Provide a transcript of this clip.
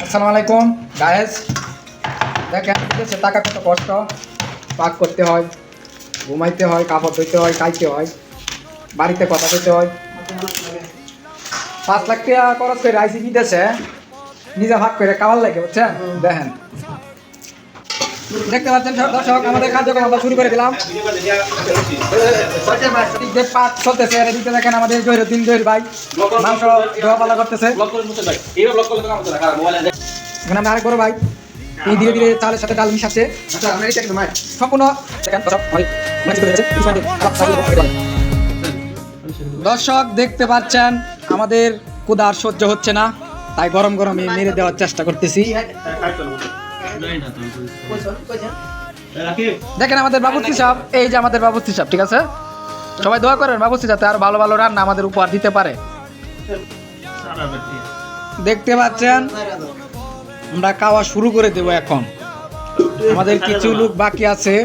আসসালামু আলাইকুম গায়েস, দেখেন বিদেশে টাকা কত কষ্ট। পাক করতে হয়, ঘুমাইতে হয়, কাপড় ধুইতে হয়, খাইতে হয়, বাড়িতে কথা কইতে হয়। 5 লাখ টাকা খরচ করে আইসি বিদেশে, নিজে ভাগ করে খাওয়ার লাগে, বুঝছেন? দেখেন, দেখতে পাচ্ছেন সব দর্শক, আমাদের কার্যক্রম আমরা শুরু করে দিলাম। যে পাক চলতেছে এর দিকে দেখেন আমাদের জহিরুদ্দিন জহির ভাই মাংস ধোয়া পালা করতেছে। এখন আমরা আরেক বড় ভাই এই ধীরে ধীরে চালের সাথে ডাল মিশাচ্ছে সম্পূর্ণ। দর্শক দেখতে পাচ্ছেন আমাদের ক্ষুধা আর সহ্য হচ্ছে না, তাই গরম গরমে মেরে দেওয়ার চেষ্টা করতেছি। দেখেন আমাদের বাবুর্চি সাহেব, এই যে আমাদের বাবুর্চি সাহেব, ঠিক আছে? সবাই দোয়া করেন বাবুর্চি যাতে আরো ভালো ভালো রান্না আমাদের উপহার দিতে পারে। দেখতে পাচ্ছেন আমরা খাওয়া শুরু করে দেব। এখন আমাদের কিছু লোক বাকি আছে,